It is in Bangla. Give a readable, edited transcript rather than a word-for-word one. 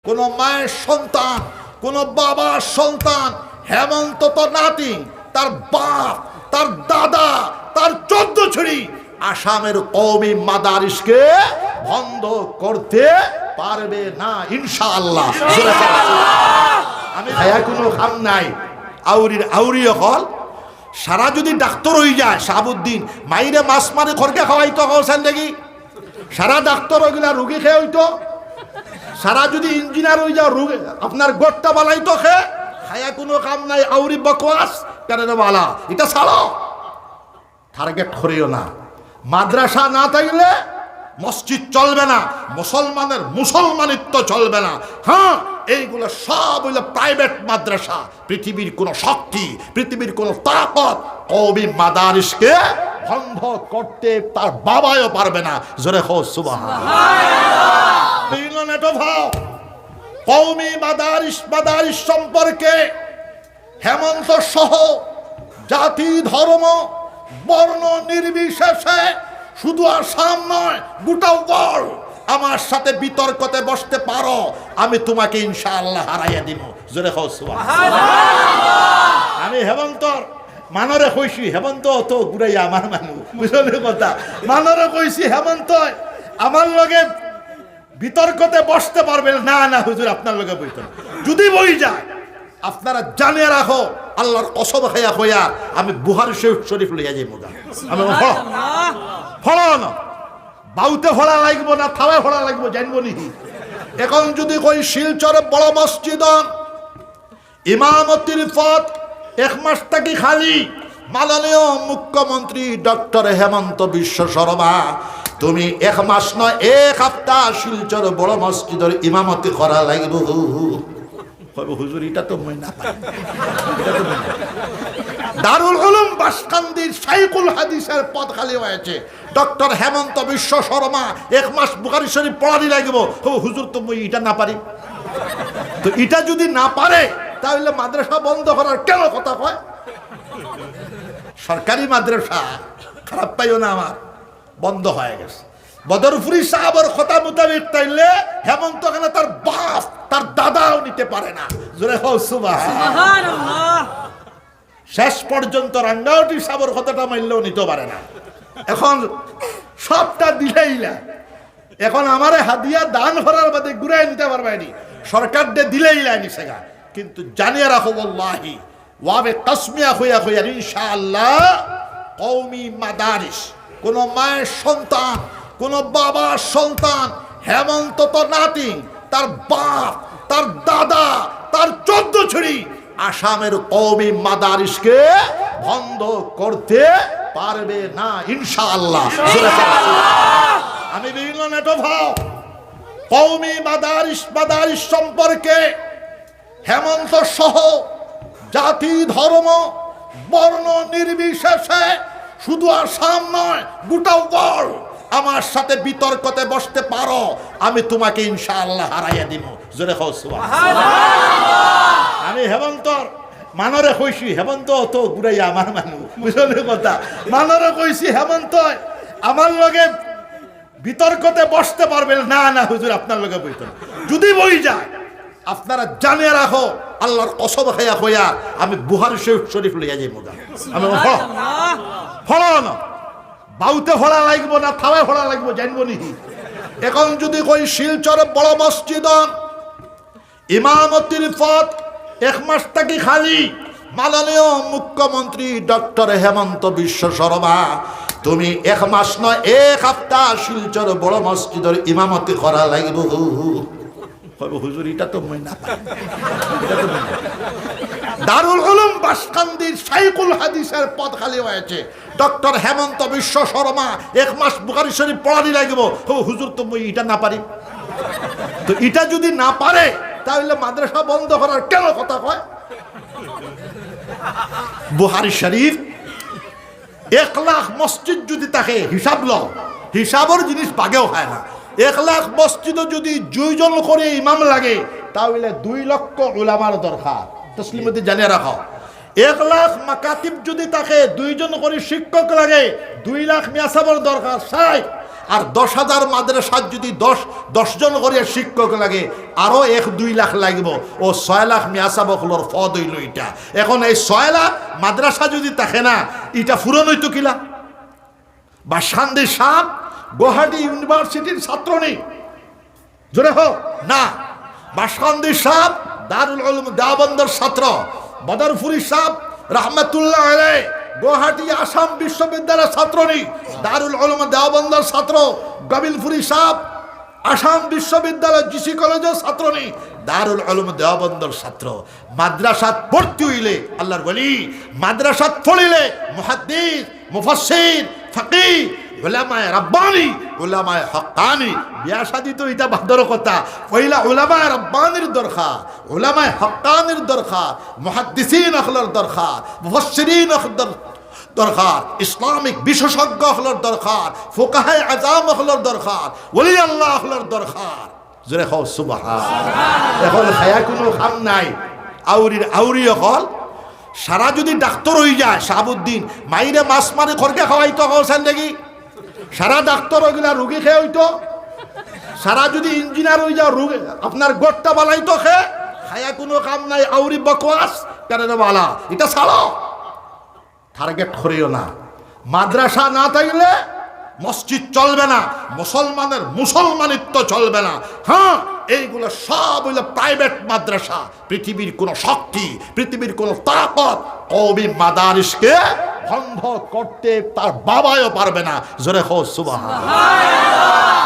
কোন মায়ের সন্তান, কোন বাবার সন্তান, হেমন্ত তো নাতি, তার বাপ, তার দাদা, তার 14 ছড়ি আসামের কওমি মাদারিসকে বন্ধ করতে পারবে না ইনশাআল্লাহ। আমি ভাইয়া কোনো কাম নাই, আউরিও হল সারা যদি ডাক্তার হয়ে যায় শাহাবুদ্দিন মাইরে মাছ মারে খড়কে খাওয়াইতো হোসেন দেখি, সারা ডাক্তার ওইগুলা রুগী খেয়ে হইতো, সারা যদি ইঞ্জিনিয়ার হয়ে যাও রুগী আপনার গোটটা বানাইতো খেয়ে খায়া কোনো কাম নাই। আউরি বকওয়াস কেন বালা এটা ছাড়ো, টার্গেট করিও না। মাদ্রাসা না থাকলে মসজিদ চলবে না, মুসলমানের মুসলমানিত্ব চলবে না। হ্যাঁ, এইগুলো সব হইলো প্রাইভেট মাদ্রাসা। পৃথিবীর কোন শক্তি, পৃথিবীর কোন তাকত কওমি মাদারিসকে বন্ধ করতে তার বাবাও পারবে না। জোরে হো সুবহানাল্লাহ। কওমি মাদারিস সম্পর্কে হেমন্ত সহ জাতি ধর্ম বর্ণ নির্বিশেষে শুধু আসাম নয় গোটা ওয়ার্ল্ড আমার সাথে বিতর্কতে বসতে পারো, আমি তোমাকে ইনশাআল্লাহ হারাইয়া দিব। জোরে হও সুবহানাল্লাহ। আমি হেমন্তর মানরে কইছি, হেমন্ত তো ঘুরাইয়া আমার মানুষ বুঝলেন কথা, মানরে কইছি হেমন্ত আমার লগে বিতর্কতে বসতে পারবেন না। না হুজুর আপনার লগে বইতে যদি বই যায় আপনারা জানিয়ে রাখো, আল্লাহর কসম খাইয়া কইয়া আমি বুখারী শরীফ লইয়া যাই মুগা। আমি ফলো না বাউতে ফলা লাগবো না থাওয়ায় ফলা লাগবো জানবো নি। এখন যদি কই শিলচরে বড় মসজিদ ইমামতির পদ 1 মাস থাকি খালি, মাননীয় মুখ্যমন্ত্রী ডক্টর হেমন্ত বিশ্ব শর্মা তুমি 1 মাস নয় 1 সপ্তাহ শিলচর বড় মসজিদের ইমামতি করা লাগব। হুজুর এটা তো মই না পাই। দারুল উলুম বাসকান্দির শাইখুল হাদিসের পদ খালি হয়েছে, ডক্টর হেমন্ত বিশ্ব শর্মা 1 মাস বুখারী শরীফ পড়ানি লাগবো। হুজুর তো মই এটা না পারি। তো এটা যদি না পারে তাহলে মাদ্রাসা বন্ধ করার কেন কথা কয়? সরকারি মাদ্রাসা খারাপ পাইও না, আমার বন্ধ হয়ে গেছে। বদরপুরি সাহাবের কথা মোতাবেক তাইলে হেমন্ত কেন তার বাপ তার দাদাও নিতে পারে না। জোরে হও সুবহানাল্লাহ। শেষ পর্যন্ত রাঙ্গাউটি সাহাবের কথাটা মানলেও নিতে পারে না। এখন সবটা দিলেইলা, এখন আমারে হাদিয়া দান করার বাদে ঘুরাই নিতে পারবে না, সরকার দে দিলেইলা নিছেগা। কিন্তু জানিয়ে রাখো ওয়াল্লাহি ওয়াবে তাসমিয়া হইয়া হইয়া ইনশাআল্লাহ কওমি মাদারিস কোন মায়ের সন্তান, কোন বাবার সন্তান, হেমন্ত তো নাতি, তার বাপ, তার দাদা, তার 14 ছড়ি আসামের কওমি মাদারিসকে বন্ধ করতে পারবে না ইনশাআল্লাহ। আমি বিভিন্ন নেটভাও কওমি মাদারিস সম্পর্কে হেমন্ত সহ জাতি ধর্ম বর্ণ নির্বিশেষে শুধু আসাম নয় গোটা ওয়ার্ল্ড আমার সাথে বিতর্কতে বসতে পারো, আমি তোমাকে ইনশাআল্লাহ হারাইয়া দিব। জোরে হও সুবহানাল্লাহ। আমি হেমন্তর মানরে কইছি, হেমন্ত তো ঘুরাইয়া আমার মানুষ বুঝলেন কথা, মানরে কইছি হেমন্ত আমার লগে বিতর্কতে বসতে পারবেন না। না হুজুর আপনার লগে বইতে যদি বই যায় আপনারা জানিয়ে রাখো, আল্লাহর কসম খাইয়া কইয়া আমি বুখারী শরীফ লইয়া যাই মুগা। আমি ফলো না বাউতে ফলা লাগবো না থাওয়ায় ফলা লাগবো জানবো নি। এখন যদি কই শিলচরে বড় মসজিদ ইমামতির পদ 1 মাস থাকি খালি, মাননীয় মুখ্যমন্ত্রী ডক্টর হেমন্ত বিশ্ব শর্মা তুমি 1 মাস নয় 1 সপ্তাহ শিলচর বড় মসজিদের ইমামতি করা লাগবে। হুজুর এটা তো মই না পাই। দারুল উলুম বাসকান্দির শাইখুল হাদিসের পদ খালি হয়েছে, ডক্টর হেমন্ত বিশ্ব শর্মা 1 মাস বুখারী শরীফ পড়ানি লাগবো। হুজুর তো মই এটা না পারি। তো এটা যদি না পারে তাহলে মাদ্রাসা বন্ধ করার কেন কথা কয়? বুখারী শরীফ 1 লাখ মসজিদ যদি থাকে হিসাব ল, হিসাবের জিনিস বাগেও হয় না। 1 লাখ মসজিদও যদি 2 জন করে ইমাম লাগে তাহলে 2 লক্ষ উলামার দরকার। তসলিমতি জানিয়ে রাখো, 1 লাখ মাকাতিব যদি থাকে 2 জন করে শিক্ষক লাগে, 2 লাখ মিয়াসাবর দরকার। আর 10,000 মাদ্রাসার যদি 10 জন করে শিক্ষক লাগে আরো 1-2 লাখ লাগবে ও 6 লাখ মিয়াসাব হলোর ফদ হইল এটা। এখন এই 6 লাখ মাদ্রাসা যদি থাকে না এটা ফুরন হইতো কিলা? বা শান্তি সাহ গুয়াহাটি ইউনিভার্সিটির ছাত্র নেই জোরে হোক না, বাসকান্দি সাহেব দারুল উলুম দেওবন্দের ছাত্র, বদরপুরি সাহেব রহমতুল্লাহ আলাইহি গুয়াহাটি আসাম বিশ্ববিদ্যালয়ের ছাত্র নেই, দারুল উলুম দেওবন্দের ছাত্র, গবিলপুরি সাহেব আসাম বিশ্ববিদ্যালয় জিসি কলেজের ছাত্র নেই, দারুল উলুম দেওবন্দের ছাত্র। মাদ্রাসাত ভর্তি হইলে আল্লাহর ওলি, মাদ্রাসাত পড়িলে মুহাদ্দিস, মুফাসসির, ফাকিহ, উলামায়ে রাব্বানি, উলামায়ে হক্কানি। বিয়া শাদী তো এটা বাদর কথা, পয়লা উলামায়ে রাব্বানির দরকার, উলামায়ে হক্কানির দরকার, মুহাদ্দিসিন আখলার দরকার, মুফাসসিরিন আখলার দরকার, ইসলামিক বিশেষজ্ঞ আখলার দরকার, ফুকাহায়ে আযাম আখলার দরকার, ওলি আল্লাহ আখলার দরকার। জোরে খাও সুবহানাল্লাহ। এখন হায়া কোনো কাম নাই, আউরি হল সারা যদি ডাক্তার হয়ে যায় শাহাবুদ্দিন মাইরে মাছ মারি খরকে খাওয়াইতো হওয়ার দেখি, সারা ডাক্তার ওইগুলা রুগী খেয়ে হইতো, সারা যদি ইঞ্জিনিয়ার হয়ে যাও রুগী আপনার গোটটা বানাইতো খে, খায়া কোনো কাম নাই, আউরি বকওয়াস কেন বালা, এটা ছাড়ো, টার্গেট করিও না। মাদ্রাসা না থাকলে মসজিদ চলবে না, মুসলমানের মুসলমানিত্ব চলবে না। হ্যাঁ, এইগুলো সব হইলো প্রাইভেট মাদ্রাসা। পৃথিবীর কোন শক্তি, পৃথিবীর কোন তাকত কওমি মাদারিসকে বন্ধ করতে তার বাবাও পারবে না। জোরে হো সুবহানাল্লাহ।